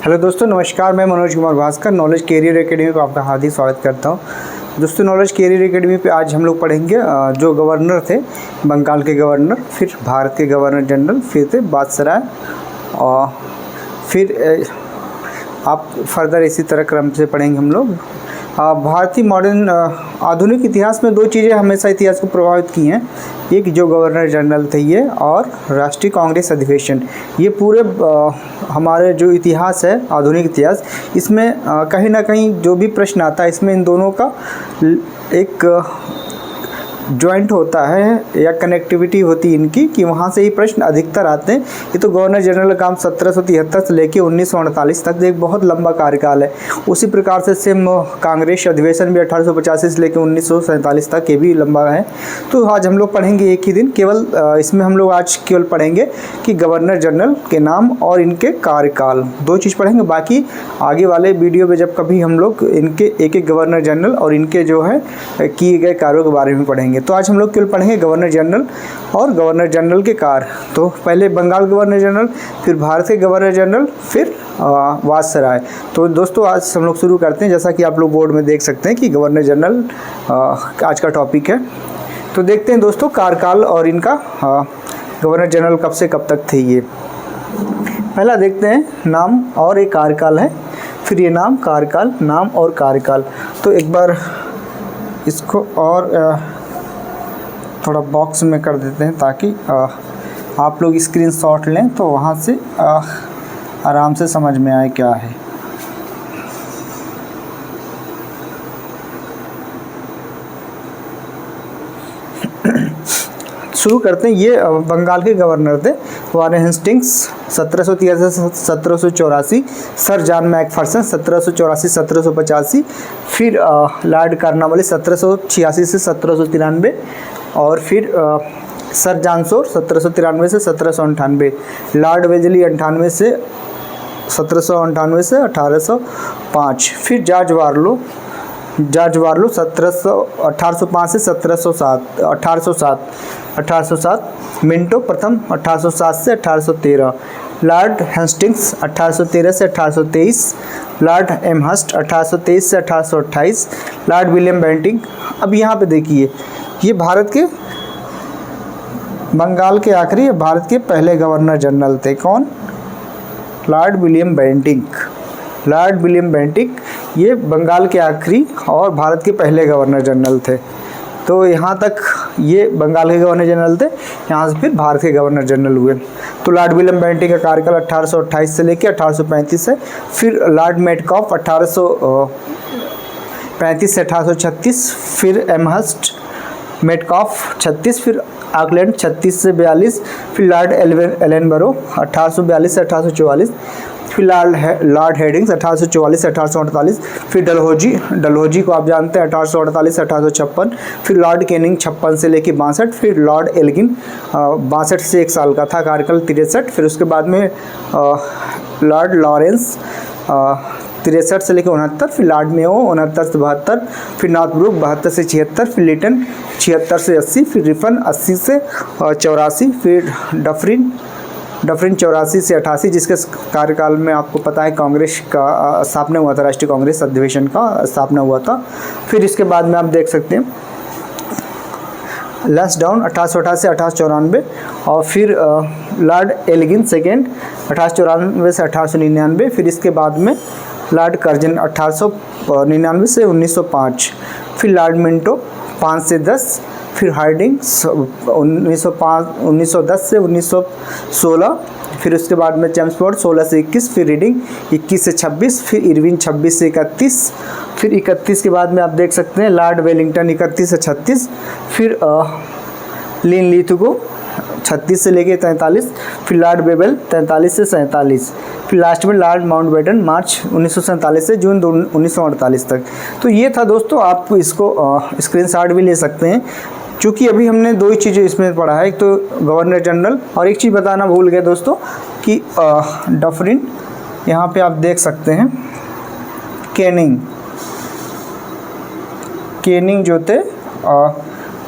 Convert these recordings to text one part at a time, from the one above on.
Hello दोस्तों, नमस्कार। मैं Manoj Kumar Bhaskar knowledge career academy को आपका हार्दिक स्वागत करता हूं। दोस्तों, नॉलेज कैरियर एकेडमी पे आज हम लोग पढ़ेंगे जो गवर्नर थे, बंगाल के गवर्नर, फिर भारत के गवर्नर जनरल, फिर थे वायसराय, और फिर आप फर्दर इसी तरह क्रम से पढ़ेंगे हम लोग। भारतीय मॉडर्न आधुनिक इतिहास में दो चीज़ें हमेशा इतिहास को प्रभावित की हैं, एक जो गवर्नर जनरल थे ये, और राष्ट्रीय कांग्रेस अधिवेशन। ये पूरे हमारे जो इतिहास है, आधुनिक इतिहास, इसमें कहीं ना कहीं जो भी प्रश्न आता है इसमें इन दोनों का एक जॉइंट होता है या कनेक्टिविटी होती है इनकी, कि वहाँ से ही प्रश्न अधिकतर आते हैं। ये तो गवर्नर जनरल का काम 1773 से लेकर 1948 तक, एक बहुत लंबा कार्यकाल है। उसी प्रकार से सेम कांग्रेस अधिवेशन भी 1885 से लेकर 1947 तक, ये भी लंबा है। तो आज हम लोग पढ़ेंगे एक ही दिन, केवल इसमें हम लोग आज केवल पढ़ेंगे कि गवर्नर जनरल के नाम और इनके कार्यकाल, दो चीज़ पढ़ेंगे। बाकी आगे वाले वीडियो में जब कभी हम लोग इनके एक एक गवर्नर जनरल और इनके जो है किए गए कार्यों के बारे में पढ़ेंगे। तो आज हम लोग केवल पढ़ेंगे गवर्नर जनरल और गवर्नर जनरल के कार्य। तो पहले बंगाल गवर्नर जनरल, फिर भारत के गवर्नर जनरल, फिर वायसराय। तो दोस्तों, आज हम लोग शुरू करते हैं। जैसा कि आप लोग बोर्ड में देख सकते हैं कि गवर्नर जनरल आज का टॉपिक है। तो देखते हैं दोस्तों कार्यकाल और इनका, गवर्नर जनरल कब से कब तक थे ये। पहला देखते हैं नाम और एक कार्यकाल है, फिर ये नाम, कार्यकाल, नाम और कार्यकाल। तो एक बार इसको और थोड़ा बॉक्स में कर देते हैं ताकि आप लोग स्क्रीनशॉट लें तो वहाँ से आराम से समझ में आए क्या है। शुरू करते हैं। ये बंगाल के गवर्नर थे वारेन हेस्टिंग्स 1783 से 1784, सर जॉन मैकफर्सन 1784-1785, फिर लॉर्ड कार्नवालिस 1786 से 1793, और फिर सर जॉनसोर 1793 से 1798, लॉर्ड वेलेस्ली 1805 से 1805, फिर जॉर्ज वारलो 1805 से 1807, मिंटो प्रथम 1807 से 1813, लॉर्ड हेस्टिंग्स 1813 से 1823, लॉर्ड एमहर्स्ट 1823 से 1828, लॉर्ड विलियम बेंटिंग। अब यहाँ पे देखिए, ये भारत के बंगाल के आखिरी भारत के पहले गवर्नर जनरल थे। कौन? Lord William Bentinck. Lord William Bentinck ये बंगाल के आखिरी और भारत के पहले गवर्नर जनरल थे। तो यहाँ तक ये बंगाल के गवर्नर जनरल थे, यहाँ से फिर भारत के गवर्नर जनरल हुए। तो लॉर्ड विलियम बेंटिक का कार्यकाल 1828 से लेकर 1835 है। फिर लॉर्ड मेटकॉफ 1835 से 1836, फिर एमहर्स्ट मेटकॉफ 36, फिर ऑकलैंड 36 से 42, फिर लॉर्ड एलनबरो 1842 से 1844, फिर लॉर्ड हेडिंग्स 1844 से 1848, फिर डलहौजी को आप जानते हैं 1848 से 1856, फिर लॉर्ड कैनिंग 56 से लेकर 62, फिर लॉर्ड एल्गिन 62 से 1 साल का था कार्यकाल 63, फिर उसके बाद में लॉर्ड लॉरेंस 63 से लेकर 69, फिर लॉर्ड मेयो 69 से 72, फिर नॉर्थब्रुक 72 से 76, फिर लिटन 76 से 80, फिर रिफन 80 से 84, फिर डफरिन 84 से 88, जिसके कार्यकाल में आपको पता है कांग्रेस का स्थापना हुआ था, राष्ट्रीय कांग्रेस अधिवेशन का स्थापना हुआ था। फिर इसके बाद में आप देख सकते हैं लैंसडाउन 1888 से 1894, और फिर लॉर्ड एल्गिन सेकेंड 1894 से 1899, फिर इसके बाद में लॉर्ड कर्जन 1899 से 1905, फिर लॉर्ड मिंटो 5 से 10, फिर हार्डिंग्स 1910 से 1916, फिर उसके बाद में चेम्सफोर्ड 16 से 21, फिर रीडिंग 21 से 26, फिर इरविन 26 से 31, फिर 31 के बाद में आप देख सकते हैं लॉर्ड वेलिंगटन 31 से 36, फिर लिन लिथगो 36 से लेके 43, फिर लॉर्ड बेबल 43 से 47, फिर लास्ट में लॉर्ड माउंटबेटन मार्च 1947 से जून 1948 तक। तो ये था दोस्तों, आप इसको स्क्रीनशॉट भी ले सकते हैं, क्योंकि अभी हमने दो ही चीज़ें इसमें पढ़ा है, एक तो गवर्नर जनरल, और एक चीज़ बताना भूल गए दोस्तों कि डफरिन, यहाँ पे आप देख सकते हैं कैनिंग जो थे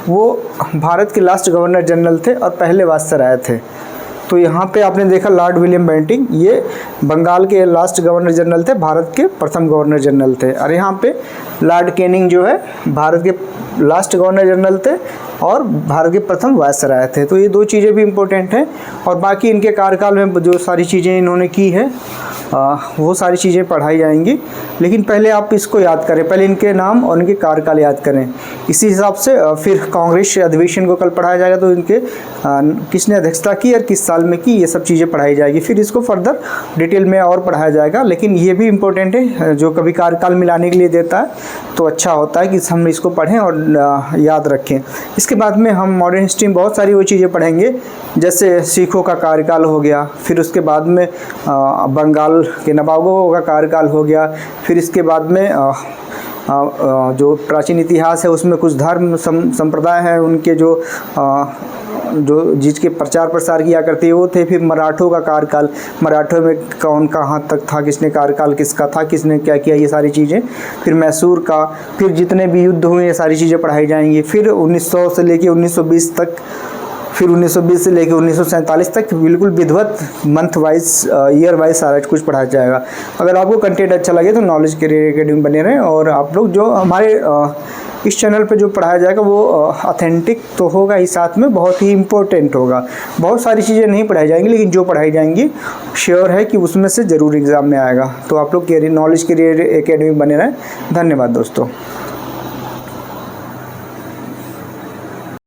वो भारत के लास्ट गवर्नर जनरल थे और पहले वायसराय थे। तो यहाँ पे आपने देखा लॉर्ड विलियम बेंटिंक, ये बंगाल के लास्ट गवर्नर जनरल थे, भारत के प्रथम गवर्नर जनरल थे। और यहाँ पे लॉर्ड कैनिंग जो है भारत के लास्ट गवर्नर जनरल थे और भारत के प्रथम वायसराय थे। तो ये दो चीज़ें भी इम्पोर्टेंट हैं। और बाकी इनके कार्यकाल में जो सारी चीज़ें इन्होंने की है वो सारी चीज़ें पढ़ाई जाएंगी। लेकिन पहले आप इसको याद करें, पहले इनके नाम और इनके कार्यकाल याद करें। इसी हिसाब से फिर कांग्रेस अधिवेशन को कल पढ़ाया जाएगा, तो इनके किसने अध्यक्षता की और किस साल में की, ये सब चीज़ें पढ़ाई जाएगी। फिर इसको फर्दर डिटेल में और पढ़ाया जाएगा। लेकिन ये भी इम्पोर्टेंट है, जो कभी कार्यकाल मिलाने के लिए देता है तो अच्छा होता है कि हम इसको पढ़ें और याद रखें। इसके बाद में हम मॉडर्न हिस्ट्री में बहुत सारी वो चीज़ें पढ़ेंगे, जैसे सिखों का कार्यकाल हो गया, फिर उसके बाद में बंगाल के नवाबों का कार्यकाल हो गया, फिर इसके बाद में जो प्राचीन इतिहास है उसमें कुछ धर्म संप्रदाय हैं उनके जो जिसके प्रचार प्रसार किया करते हैं वो थे। फिर मराठों का कार्यकाल, मराठों में कौन कहाँ तक था, किसने कार्यकाल किसका था, किसने क्या किया, ये सारी चीज़ें। फिर मैसूर का, फिर जितने भी युद्ध हुए ये सारी चीज़ें पढ़ाई जाएंगी। फिर 1900 से लेके 1920 तक, फिर 1920 से लेकर 1947 तक बिल्कुल विधिवत मंथ वाइज ईयर वाइज सारा कुछ पढ़ाया जाएगा। अगर आपको कंटेंट अच्छा लगे तो नॉलेज कैरियर एकेडमी बने रहें। और आप लोग जो हमारे इस चैनल पे जो पढ़ाया जाएगा वो ऑथेंटिक तो होगा ही, साथ में बहुत ही इम्पोर्टेंट होगा। बहुत सारी चीज़ें नहीं पढ़ाई जाएंगी, लेकिन जो पढ़ाई जाएंगी श्योर है कि उसमें से ज़रूर एग्ज़ाम में आएगा। तो आप लोग नॉलेज कैरियर एकेडमी बने रहें। धन्यवाद दोस्तों।